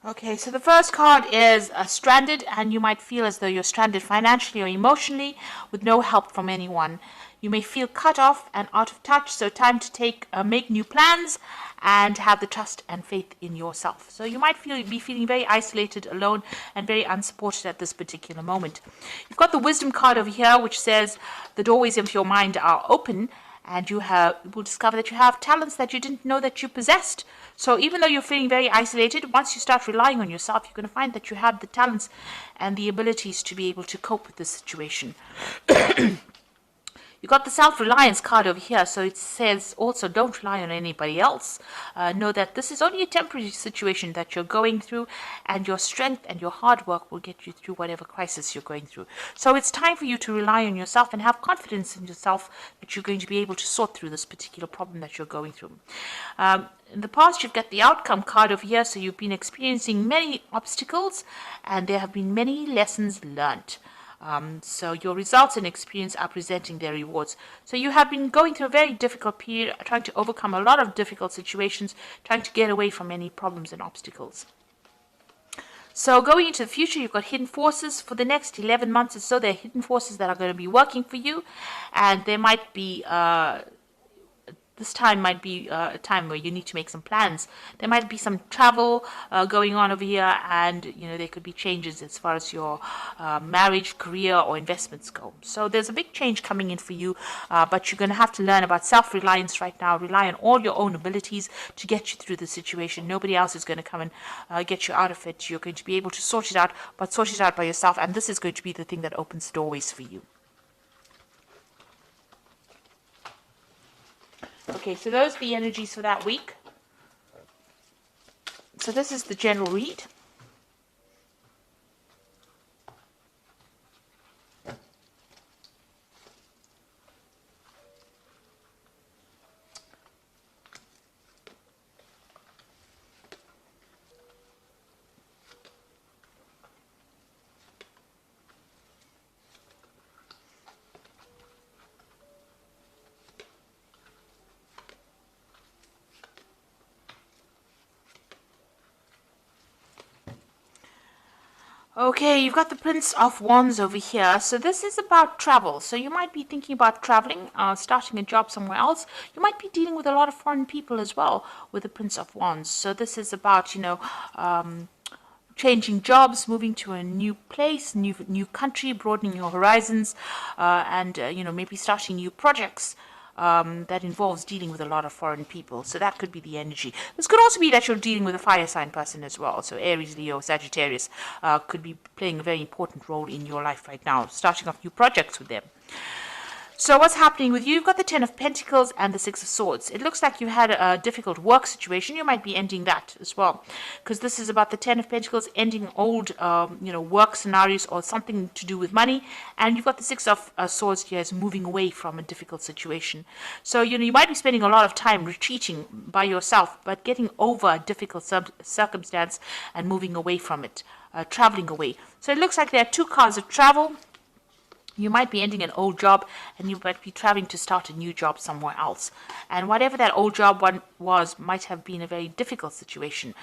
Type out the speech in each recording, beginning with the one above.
Okay, so the first card is stranded, and you might feel as though you're stranded financially or emotionally with no help from anyone. You may feel cut off and out of touch, so time to make new plans and have the trust and faith in yourself. So you might be feeling very isolated, alone, and very unsupported at this particular moment. You've got the wisdom card over here, which says the doorways of your mind are open, and you will discover that you have talents that you didn't know that you possessed. So even though you're feeling very isolated, once you start relying on yourself, you're going to find that you have the talents and the abilities to be able to cope with this situation. You got the self-reliance card over here, so it says also don't rely on anybody else. Know that this is only a temporary situation that you're going through, and your strength and your hard work will get you through whatever crisis you're going through. So it's time for you to rely on yourself and have confidence in yourself that you're going to be able to sort through this particular problem that you're going through. In the past, you've got the outcome card over here, so you've been experiencing many obstacles, and there have been many lessons learned. So your results and experience are presenting their rewards. So you have been going through a very difficult period, trying to overcome a lot of difficult situations, trying to get away from any problems and obstacles. So going into the future, you've got hidden forces. For the next 11 months or so, there are hidden forces that are going to be working for you, and there might be this time might be a time where you need to make some plans. There might be some travel going on over here, and there could be changes as far as your marriage, career, or investments go. So there's a big change coming in for you, but you're going to have to learn about self-reliance right now. Rely on all your own abilities to get you through the situation. Nobody else is going to come and get you out of it. You're going to be able to sort it out, but sort it out by yourself, and this is going to be the thing that opens doorways for you. Okay, so those are the energies for that week. So this is the general read. Okay, you've got the Prince of Wands over here. So this is about travel. So you might be thinking about traveling, starting a job somewhere else. You might be dealing with a lot of foreign people as well with the Prince of Wands. So this is about, changing jobs, moving to a new place, new country, broadening your horizons, and maybe starting new projects. That involves dealing with a lot of foreign people. So that could be the energy. This could also be that you're dealing with a fire sign person as well. So Aries, Leo, Sagittarius could be playing a very important role in your life right now, starting off new projects with them. So what's happening with you? You've got the Ten of Pentacles and the Six of Swords. It looks like you had a difficult work situation. You might be ending that as well, because this is about the Ten of Pentacles ending old, work scenarios or something to do with money. And you've got the Six of Swords here as moving away from a difficult situation. So, you might be spending a lot of time retreating by yourself, but getting over a difficult circumstance and moving away from it, traveling away. So it looks like there are two cards of travel. You might be ending an old job, and you might be traveling to start a new job somewhere else. And whatever that old job was might have been a very difficult situation.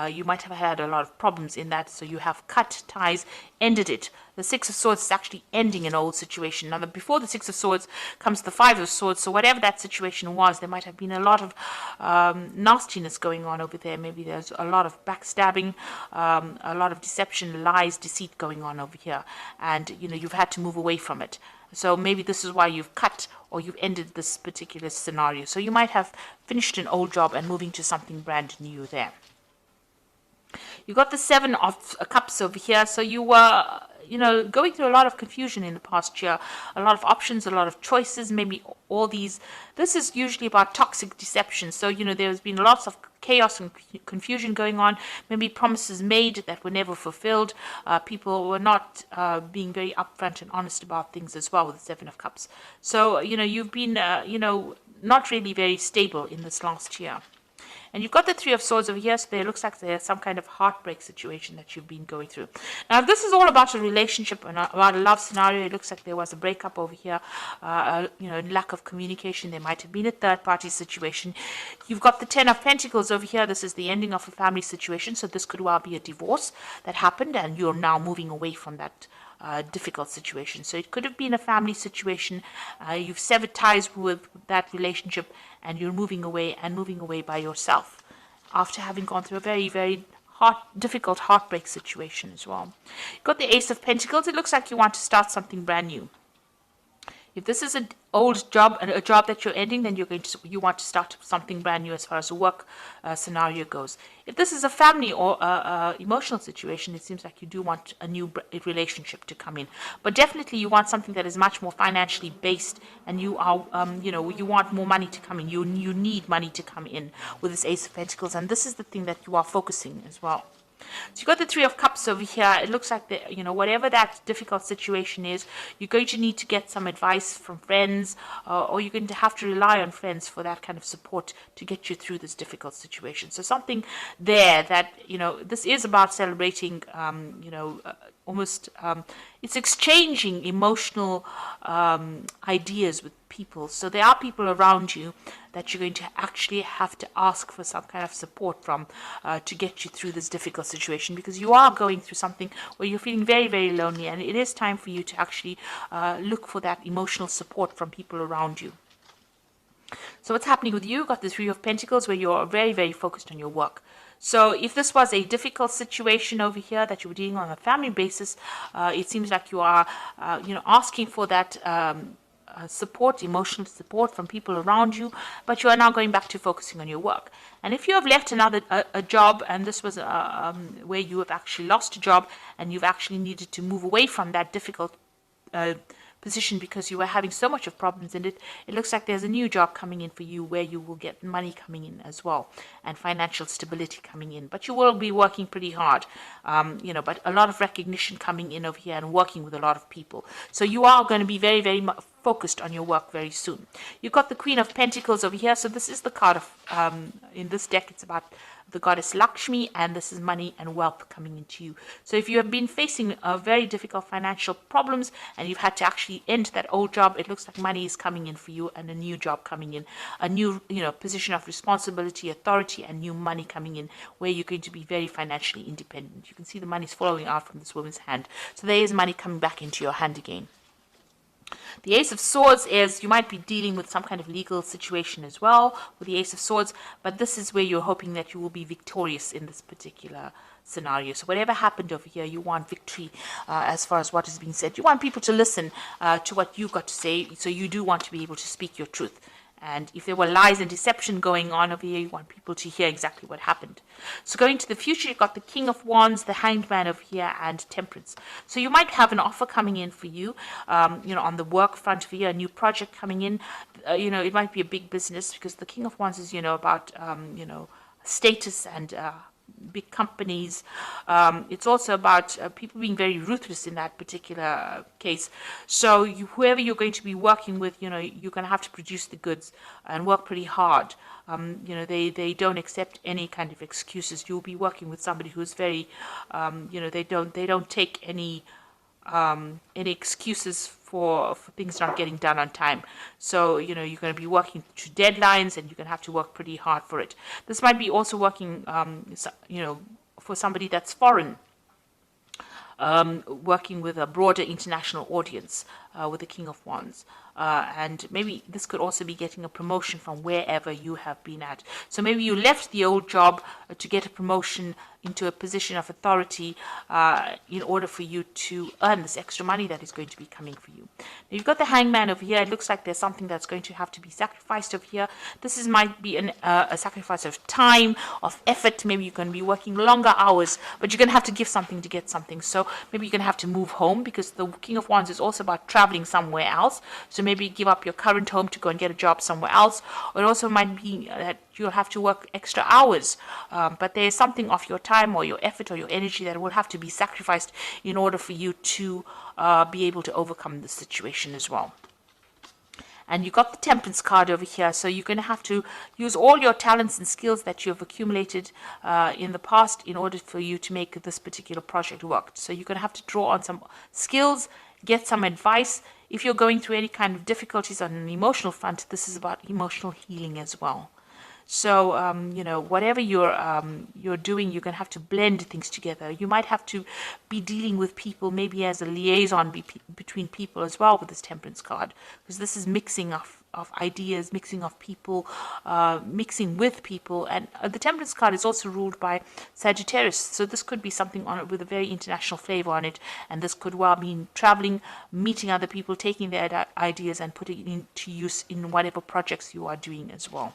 You might have had a lot of problems in that, so you have cut ties, ended it. The Six of Swords is actually ending an old situation. Now, before the Six of Swords comes the Five of Swords, so whatever that situation was, there might have been a lot of nastiness going on over there. Maybe there's a lot of backstabbing, a lot of deception, lies, deceit going on over here. And, you've had to move away from it. So maybe this is why you've cut or you've ended this particular scenario. So you might have finished an old job and moving to something brand new there. You got the Seven of Cups over here. So you were, going through a lot of confusion in the past year, a lot of options, a lot of choices, maybe all these. This is usually about toxic deception. So, there's been lots of chaos and confusion going on, maybe promises made that were never fulfilled. People were not being very upfront and honest about things as well with the Seven of Cups. So, you've been, not really very stable in this last year. And you've got the Three of Swords over here, so there looks like there's some kind of heartbreak situation that you've been going through. Now, if this is all about a relationship and about a love scenario, it looks like there was a breakup over here, lack of communication. There might have been a third-party situation. You've got the Ten of Pentacles over here. This is the ending of a family situation, so this could well be a divorce that happened, and you're now moving away from that difficult situation. So it could have been a family situation. You've severed ties with that relationship, and you're moving away by yourself after having gone through a very, very difficult heartbreak situation as well. You've got the Ace of Pentacles. It looks like you want to start something brand new. If this is an old job, a job that you're ending, then you want to start something brand new as far as the work scenario goes. If this is a family or emotional situation, it seems like you do want a new relationship to come in. But definitely, you want something that is much more financially based, and you are, you want more money to come in. You need money to come in with this Ace of Pentacles, and this is the thing that you are focusing as well. So you've got the Three of Cups over here. It looks like whatever that difficult situation is, you're going to need to get some advice from friends, or you're going to have to rely on friends for that kind of support to get you through this difficult situation. So something there that, this is about celebrating, almost, it's exchanging emotional ideas with people. So there are people around you that you're going to actually have to ask for some kind of support from to get you through this difficult situation, because you are going through something where you're feeling very, very lonely, and it is time for you to actually look for that emotional support from people around you. So what's happening with you? You've got the Three of Pentacles, where you're very, very focused on your work. So if this was a difficult situation over here that you were dealing on a family basis, it seems like you are, asking for that support, emotional support from people around you, but you are now going back to focusing on your work. And if you have left a job, and this was where you have actually lost a job, and you've actually needed to move away from that difficult position because you were having so much of problems in it, it looks like there's a new job coming in for you where you will get money coming in as well, and financial stability coming in. But you will be working pretty hard, but a lot of recognition coming in over here, and working with a lot of people. So you are going to be very, very focused on your work very soon. You've got the Queen of Pentacles over here. So this is the card of, in this deck, it's about the goddess Lakshmi, and this is money and wealth coming into you. So if you have been facing very difficult financial problems, and you've had to actually end that old job, it looks like money is coming in for you, and a new job coming in, a new position of responsibility, authority, and new money coming in, where you're going to be very financially independent. You can see the money's flowing out from this woman's hand. So there is money coming back into your hand again. The Ace of Swords is, you might be dealing with some kind of legal situation as well with the Ace of Swords, but this is where you're hoping that you will be victorious in this particular scenario. So whatever happened over here, you want victory as far as what is being said. You want people to listen to what you've got to say, so you do want to be able to speak your truth. And if there were lies and deception going on over here, you want people to hear exactly what happened. So going to the future, you've got the King of Wands, the Hanged Man over here, and Temperance. So you might have an offer coming in for you, on the work front of here, a new project coming in. It might be a big business, because the King of Wands is, about, status and big companies. It's also about people being very ruthless in that particular case. So whoever you're going to be working with, you're going to have to produce the goods and work pretty hard. They don't accept any kind of excuses. You'll be working with somebody who's very, they don't take any excuses for things not getting done on time. So, you're going to be working to deadlines, and you're going to have to work pretty hard for it. This might be also working, for somebody that's foreign, working with a broader international audience with the King of Wands. And maybe this could also be getting a promotion from wherever you have been at. So maybe you left the old job to get a promotion into a position of authority in order for you to earn this extra money that is going to be coming for you. Now you've got the Hangman over here. It looks like there's something that's going to have to be sacrificed over here. This might be a sacrifice of time, of effort. Maybe you're going to be working longer hours, but you're going to have to give something to get something. So maybe you're going to have to move home, because the King of Wands is also about traveling somewhere else. So maybe give up your current home to go and get a job somewhere else. Or it also might be that you'll have to work extra hours, but there is something of your time or your effort or your energy that will have to be sacrificed in order for you to be able to overcome the situation as well. And you got the Temperance card over here, so you're going to have to use all your talents and skills that you have accumulated in the past in order for you to make this particular project work. So you're going to have to draw on some skills, get some advice. If you're going through any kind of difficulties on an emotional front, this is about emotional healing as well. So, whatever you're doing, you're going to have to blend things together. You might have to be dealing with people, maybe as a liaison between people as well with this Temperance card, because this is mixing of ideas, mixing of people, mixing with people. And the Temperance card is also ruled by Sagittarius, so this could be something on it with a very international flavor on it, and this could well mean traveling, meeting other people, taking their ideas and putting it into use in whatever projects you are doing as well.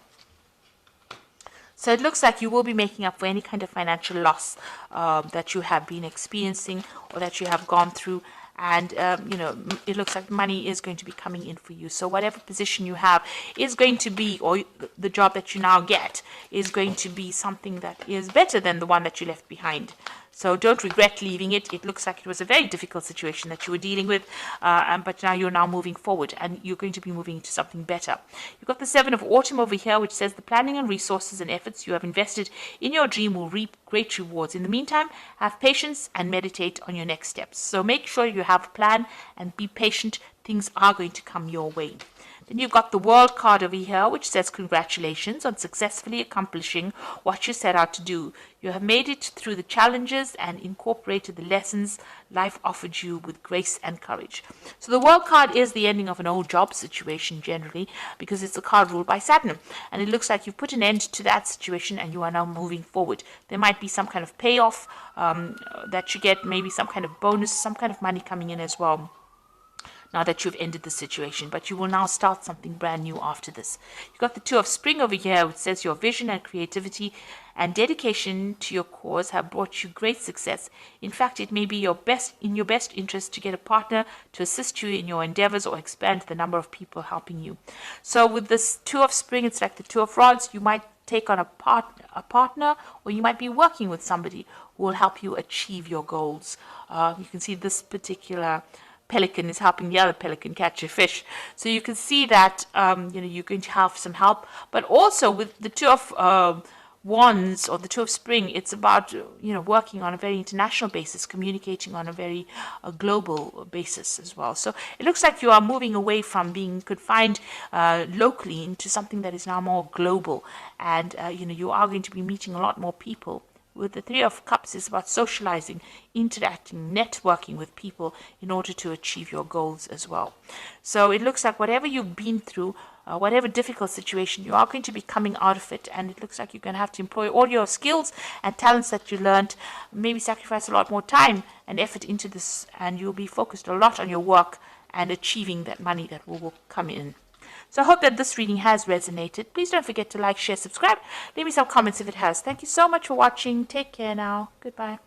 So it looks like you will be making up for any kind of financial loss that you have been experiencing or that you have gone through. And, it looks like money is going to be coming in for you. So whatever position you have is going to be, or the job that you now get is going to be something that is better than the one that you left behind. So don't regret leaving it. It looks like it was a very difficult situation that you were dealing with, but now you're now moving forward and you're going to be moving into something better. You've got the Seven of Autumn over here, which says the planning and resources and efforts you have invested in your dream will reap great rewards. In the meantime, have patience and meditate on your next steps. So make sure you have a plan and be patient. Things are going to come your way. Then you've got the World card over here, which says congratulations on successfully accomplishing what you set out to do. You have made it through the challenges and incorporated the lessons life offered you with grace and courage. So the World card is the ending of an old job situation generally, because it's a card ruled by Saturn. And it looks like you've put an end to that situation and you are now moving forward. There might be some kind of payoff that you get, maybe some kind of bonus, some kind of money coming in as well, now that you've ended the situation, but you will now start something brand new after this. You've got the Two of Spring over here, which says your vision and creativity and dedication to your cause have brought you great success. In fact, it may be in your best interest to get a partner to assist you in your endeavors or expand the number of people helping you. So with this Two of Spring, it's like the Two of Rods. You might take on a partner, or you might be working with somebody who will help you achieve your goals. You can see this particular pelican is helping the other pelican catch a fish. So you can see that you're going to have some help. But also with the Two of Wands or the Two of Spring, it's about working on a very international basis, communicating on a very global basis as well. So it looks like you are moving away from being confined locally into something that is now more global, and you are going to be meeting a lot more people. With the Three of Cups, it's about socializing, interacting, networking with people in order to achieve your goals as well. So it looks like whatever you've been through, whatever difficult situation, you are going to be coming out of it. And it looks like you're going to have to employ all your skills and talents that you learned, maybe sacrifice a lot more time and effort into this, and you'll be focused a lot on your work and achieving that money that will come in. So I hope that this reading has resonated. Please don't forget to like, share, subscribe. Leave me some comments if it has. Thank you so much for watching. Take care now. Goodbye.